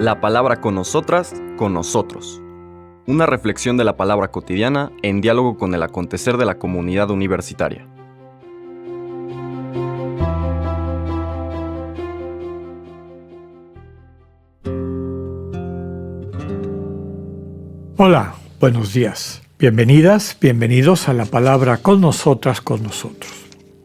La palabra con nosotras, con nosotros. Una reflexión de la palabra cotidiana en diálogo con el acontecer de la comunidad universitaria. Hola, buenos días. Bienvenidas, bienvenidos a la palabra con nosotras, con nosotros.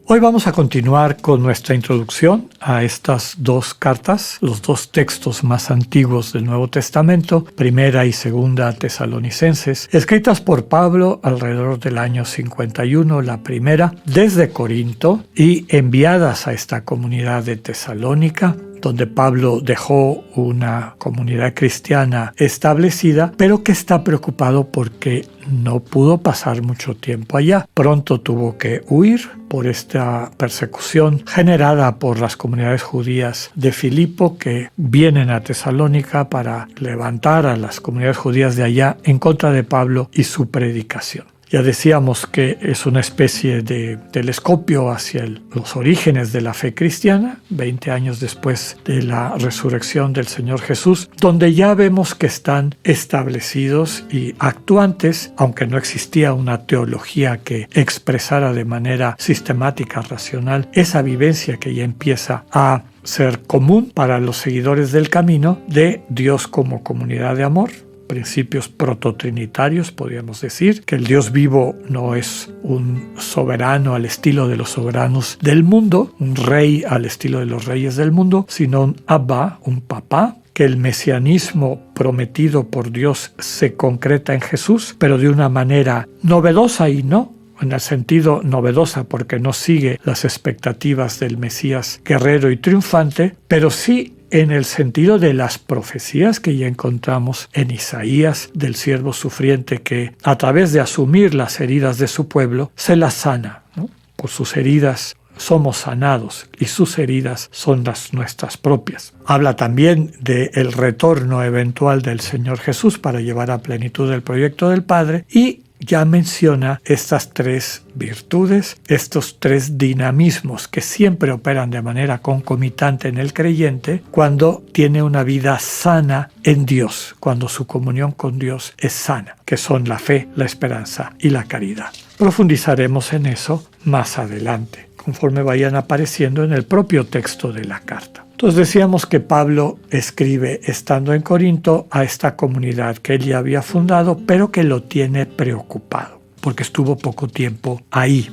Hoy vamos a continuar con nuestra introducción a estas dos cartas, los dos textos más antiguos del Nuevo Testamento, Primera y Segunda Tesalonicenses, escritas por Pablo alrededor del año 51, la primera desde Corinto y enviadas a esta comunidad de Tesalónica, donde Pablo dejó una comunidad cristiana establecida, pero que está preocupado porque no pudo pasar mucho tiempo allá. Pronto tuvo que huir por esta persecución generada por las comunidades judías de Filipo, que vienen a Tesalónica para levantar a las comunidades judías de allá en contra de Pablo y su predicación. Ya decíamos que es una especie de telescopio hacia los orígenes de la fe cristiana, 20 años después de la resurrección del Señor Jesús, donde ya vemos que están establecidos y actuantes, aunque no existía una teología que expresara de manera sistemática, racional, esa vivencia que ya empieza a ser común para los seguidores del camino de Dios como comunidad de amor. Principios prototrinitarios, podríamos decir, que el Dios vivo no es un soberano al estilo de los soberanos del mundo, un rey al estilo de los reyes del mundo, sino un Abba, un papá, que el mesianismo prometido por Dios se concreta en Jesús, pero de una manera novedosa y no en el sentido novedosa porque no sigue las expectativas del Mesías guerrero y triunfante, pero sí en el sentido de las profecías que ya encontramos en Isaías del siervo sufriente que a través de asumir las heridas de su pueblo se las sana, ¿no? Por sus heridas somos sanados y sus heridas son las nuestras propias. Habla también del retorno eventual del Señor Jesús para llevar a plenitud el proyecto del Padre y ya menciona estas tres virtudes, estos tres dinamismos que siempre operan de manera concomitante en el creyente cuando tiene una vida sana en Dios, cuando su comunión con Dios es sana, que son la fe, la esperanza y la caridad. Profundizaremos en eso más adelante, conforme vayan apareciendo en el propio texto de la carta. Entonces decíamos que Pablo escribe estando en Corinto a esta comunidad que él ya había fundado, pero que lo tiene preocupado, porque estuvo poco tiempo ahí.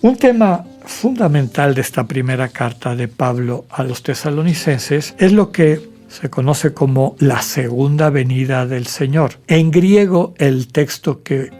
Un tema fundamental de esta primera carta de Pablo a los tesalonicenses es lo que se conoce como la segunda venida del Señor. En griego,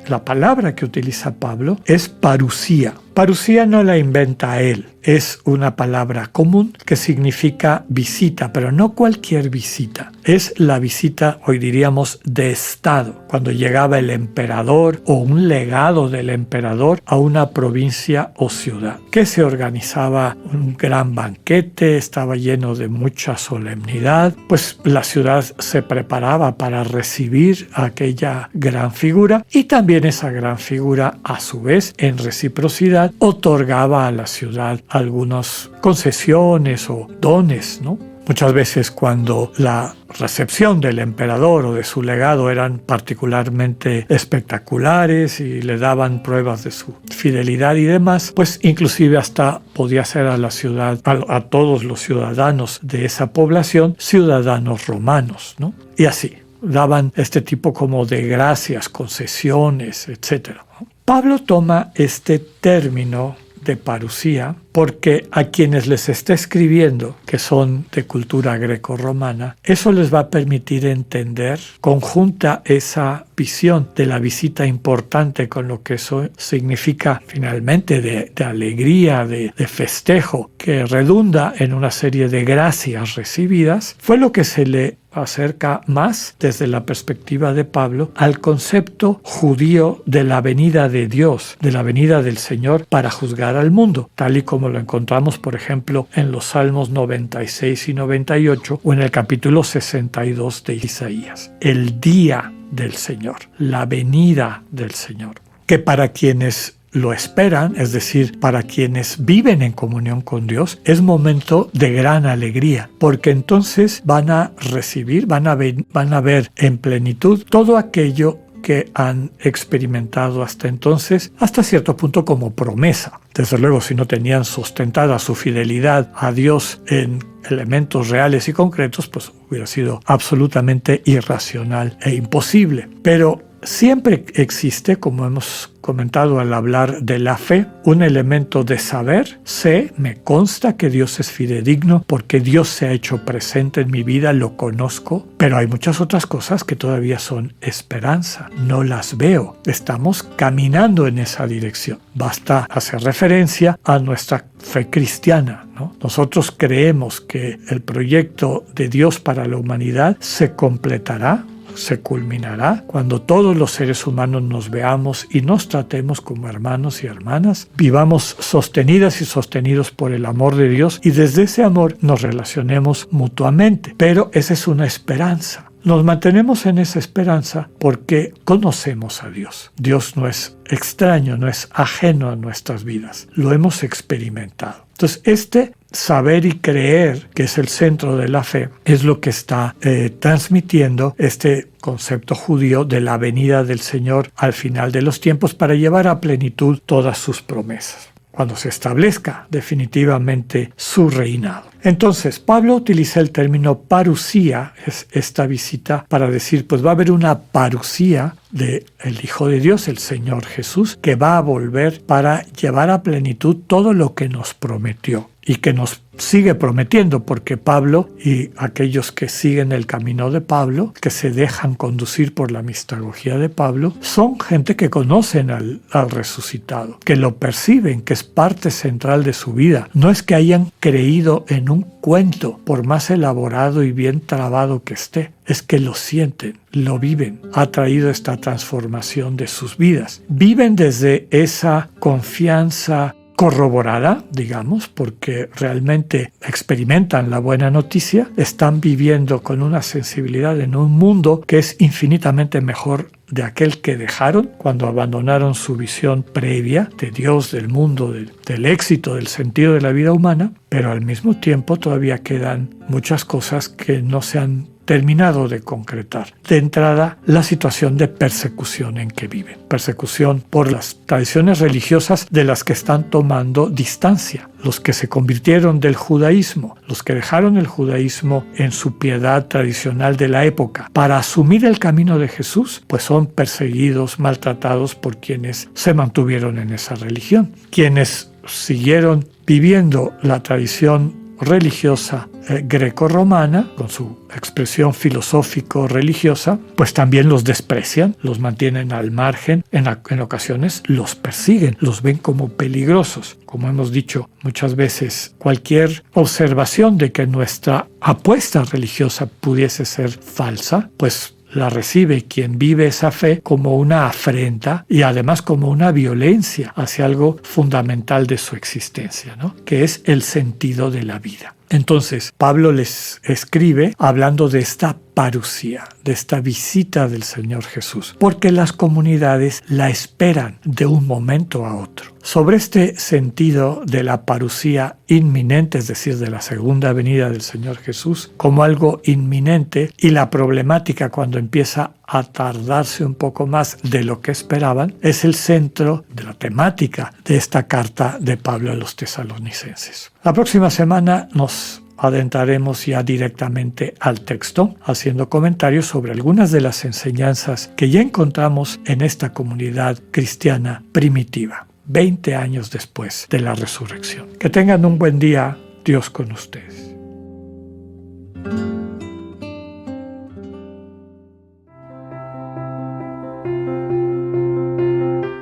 la palabra que utiliza Pablo es parusía. Parusía no la inventa él, es una palabra común que significa visita, pero no cualquier visita. Es la visita, hoy diríamos, de Estado, cuando llegaba el emperador o un legado del emperador a una provincia o ciudad, que se organizaba un gran banquete, estaba lleno de mucha solemnidad, pues la ciudad se preparaba para recibir a aquella gran figura y también esa gran figura, a su vez, en reciprocidad, otorgaba a la ciudad algunas concesiones o dones, ¿no? Muchas veces cuando la recepción del emperador o de su legado eran particularmente espectaculares y le daban pruebas de su fidelidad y demás, pues inclusive hasta podía ser a la ciudad, a todos los ciudadanos de esa población, ciudadanos romanos, ¿no? Y así, daban este tipo como de gracias, concesiones, etc., ¿no? Pablo toma este término de parusía porque a quienes les está escribiendo, que son de cultura greco-romana, eso les va a permitir entender, conjunta esa visión de la visita importante con lo que eso significa finalmente de alegría, de festejo, que redunda en una serie de gracias recibidas, fue lo que se le acerca más desde la perspectiva de Pablo al concepto judío de la venida de Dios, de la venida del Señor para juzgar al mundo, tal y como lo encontramos, por ejemplo, en los Salmos 96 y 98 o en el capítulo 62 de Isaías. El día del Señor, la venida del Señor, que para quienes lo esperan, es decir, para quienes viven en comunión con Dios, es momento de gran alegría, porque entonces van a recibir, van a ver en plenitud todo aquello que han experimentado hasta entonces, hasta cierto punto como promesa. Desde luego, si no tenían sustentada su fidelidad a Dios en elementos reales y concretos, pues hubiera sido absolutamente irracional e imposible. Pero siempre existe, como hemos comentado al hablar de la fe, un elemento de saber. Sé, me consta que Dios es fidedigno porque Dios se ha hecho presente en mi vida, lo conozco, pero hay muchas otras cosas que todavía son esperanza. No las veo. Estamos caminando en esa dirección. Basta hacer referencia a nuestra fe cristiana, ¿no? Nosotros creemos que el proyecto de Dios para la humanidad se completará, se culminará cuando todos los seres humanos nos veamos y nos tratemos como hermanos y hermanas, vivamos sostenidas y sostenidos por el amor de Dios y desde ese amor nos relacionemos mutuamente. Pero esa es una esperanza. Nos mantenemos en esa esperanza porque conocemos a Dios. Dios no es extraño, no es ajeno a nuestras vidas. Lo hemos experimentado. Entonces, este saber y creer, que es el centro de la fe, es lo que está transmitiendo este concepto judío de la venida del Señor al final de los tiempos para llevar a plenitud todas sus promesas, cuando se establezca definitivamente su reinado. Entonces, Pablo utiliza el término parusía, es esta visita, para decir, pues va a haber una parusía del Hijo de Dios, el Señor Jesús, que va a volver para llevar a plenitud todo lo que nos prometió y que nos sigue prometiendo, porque Pablo y aquellos que siguen el camino de Pablo, que se dejan conducir por la mistagogía de Pablo, son gente que conocen al resucitado, que lo perciben, que es parte central de su vida. No es que hayan creído en un cuento, por más elaborado y bien trabado que esté, es que lo sienten, lo viven. Ha traído esta transformación de sus vidas. Viven desde esa confianza corroborada, digamos, porque realmente experimentan la buena noticia, están viviendo con una sensibilidad en un mundo que es infinitamente mejor de aquel que dejaron cuando abandonaron su visión previa de Dios, del mundo, del éxito, del sentido de la vida humana, pero al mismo tiempo todavía quedan muchas cosas que no se han terminado de concretar. De entrada, la situación de persecución en que viven. Persecución por las tradiciones religiosas de las que están tomando distancia. Los que se convirtieron del judaísmo, los que dejaron el judaísmo en su piedad tradicional de la época para asumir el camino de Jesús, pues son perseguidos, maltratados por quienes se mantuvieron en esa religión. Quienes siguieron viviendo la tradición religiosa greco-romana, con su expresión filosófico-religiosa, pues también los desprecian, los mantienen al margen, en ocasiones los persiguen, los ven como peligrosos. Como hemos dicho muchas veces, cualquier observación de que nuestra apuesta religiosa pudiese ser falsa, pues la recibe quien vive esa fe como una afrenta y además como una violencia hacia algo fundamental de su existencia, ¿no? Que es el sentido de la vida. Entonces, Pablo les escribe hablando de esta parusía, de esta visita del Señor Jesús, porque las comunidades la esperan de un momento a otro. Sobre este sentido de la parusía inminente, es decir, de la segunda venida del Señor Jesús, como algo inminente, y la problemática cuando empieza a tardarse un poco más de lo que esperaban, es el centro de la temática de esta carta de Pablo a los tesalonicenses. La próxima semana nos adentraremos ya directamente al texto, haciendo comentarios sobre algunas de las enseñanzas que ya encontramos en esta comunidad cristiana primitiva, 20 años después de la resurrección. Que tengan un buen día, Dios con ustedes.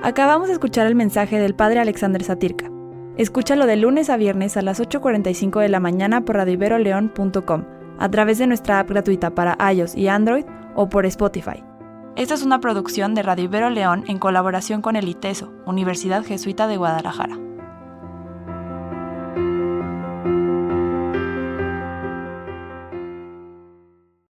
Acabamos de escuchar el mensaje del Padre Alexander Satirka. Escúchalo de lunes a viernes a las 8:45 de la mañana por radioiberoleon.com, a través de nuestra app gratuita para iOS y Android o por Spotify. Esta es una producción de Radio Ibero León en colaboración con el ITESO, Universidad Jesuita de Guadalajara.